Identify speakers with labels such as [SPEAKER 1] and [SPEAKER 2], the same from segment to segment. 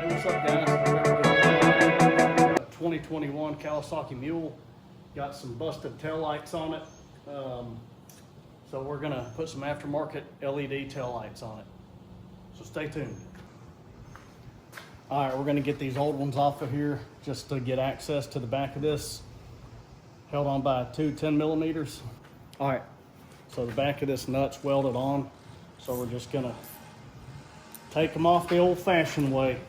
[SPEAKER 1] Hey, what's up, guys? 2021 Kawasaki Mule. Got some busted taillights on it. So we're gonna put some aftermarket LED taillights on it. So stay tuned. All right, we're gonna get these old ones off of here just to get access to the back of this. Held on by two 10 millimeters. All right, so the back of this nut's welded on. So we're just gonna take them off the old fashioned way.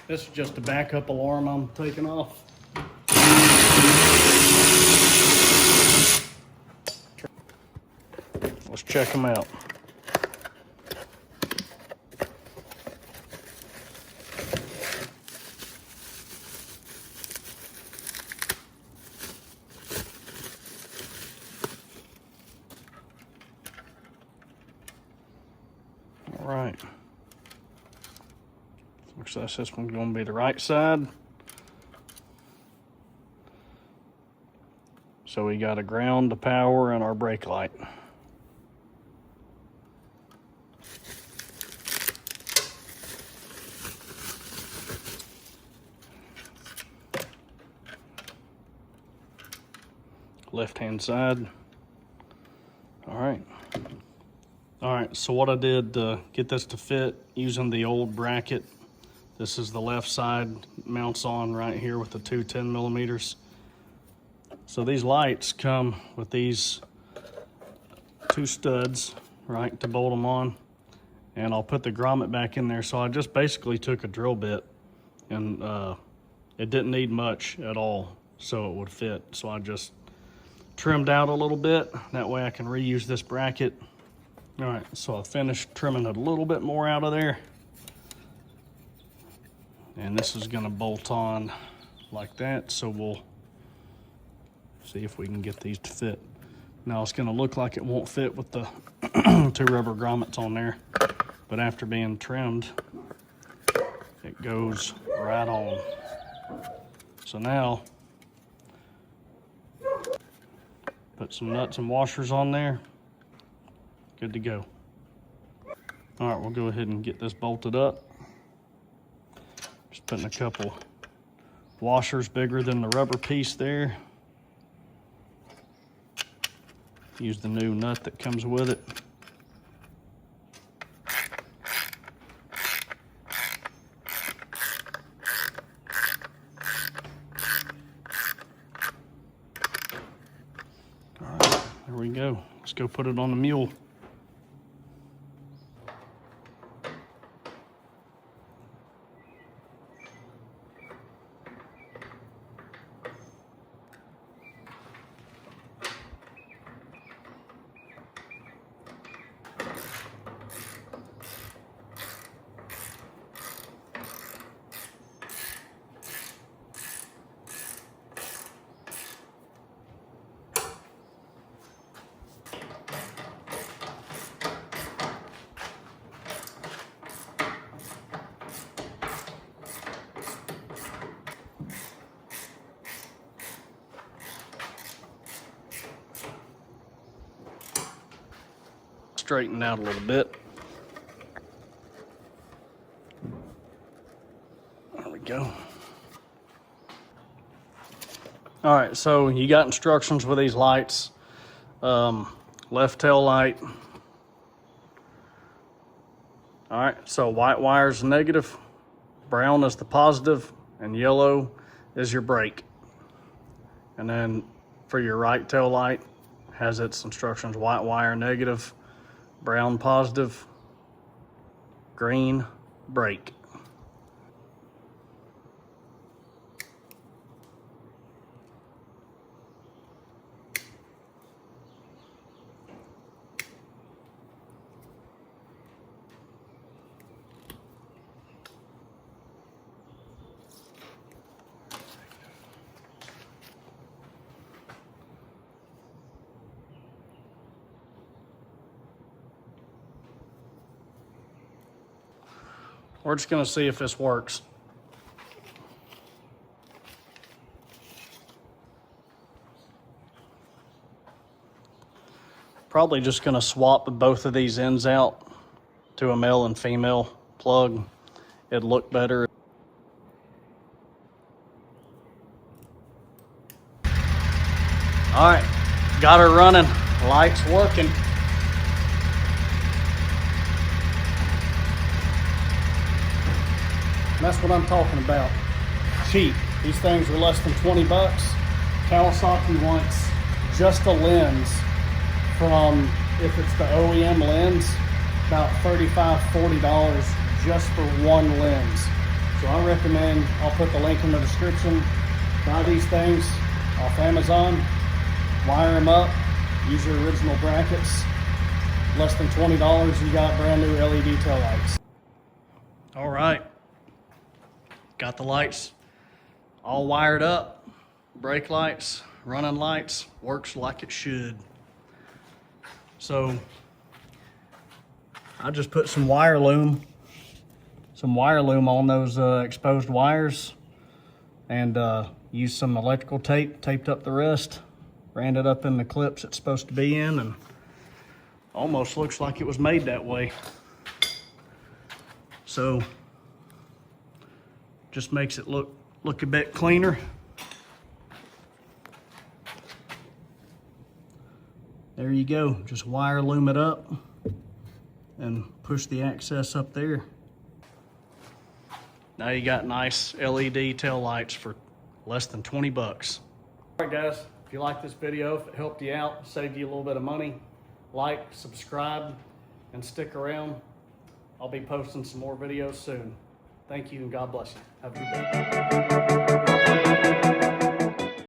[SPEAKER 1] This is just a backup alarm I'm taking off. Let's check them out. All right. Looks like this one's going to be the right side. So we got a ground, a power, and our brake light. Left-hand side. All right. All right, so what I did to get this to fit using the old bracket, this is the left side, mounts on right here with the two 10 millimeters. So these lights come with these two studs, right, to bolt them on. And I'll put the grommet back in there. So I just basically took a drill bit and it didn't need much at all so it would fit. So I just trimmed out a little bit. That way I can reuse this bracket. All right, so I finished trimming it a little bit more out of there. And this is gonna bolt on like that. So we'll see if we can get these to fit. Now it's gonna look like it won't fit with the two rubber grommets on there, but after being trimmed, it goes right on. So now, put some nuts and washers on there, good to go. All right, we'll go ahead and get this bolted up. Just putting a couple washers bigger than the rubber piece there. Use the new nut that comes with it. All right, there we go. Let's go put it on the mule. Straighten out a little bit. There we go. All right, so you got instructions with these lights. Left tail light. All right, so white wire is the negative, brown is the positive, and yellow is your brake. And then for your right tail light, has its instructions: white wire negative, brown positive, green brake. We're just gonna see if this works. Probably just gonna swap both of these ends out to a male and female plug. It'd look better. All right, got her running, lights working. That's what I'm talking about. Cheap. These things are less than 20 bucks. Kawasaki wants just a lens from, if it's the OEM lens, about $35, $40 just for one lens. So I recommend, I'll put the link in the description. Buy these things off Amazon, wire them up, use your original brackets. Less than $20, you got brand new LED tail lights. All right. Got the lights all wired up, brake lights, running lights, works like it should. So I just put some wire loom on those exposed wires, and used some electrical tape, taped up the rest, ran it up in the clips it's supposed to be in, and almost looks like it was made that way. So just makes it look a bit cleaner. There you go, just wire loom it up and push the access up there. Now you got nice LED tail lights for less than 20 bucks. All right guys, if you like this video, if it helped you out, saved you a little bit of money, like, subscribe, and stick around. I'll be posting some more videos soon. Thank you and God bless you. Have a good day.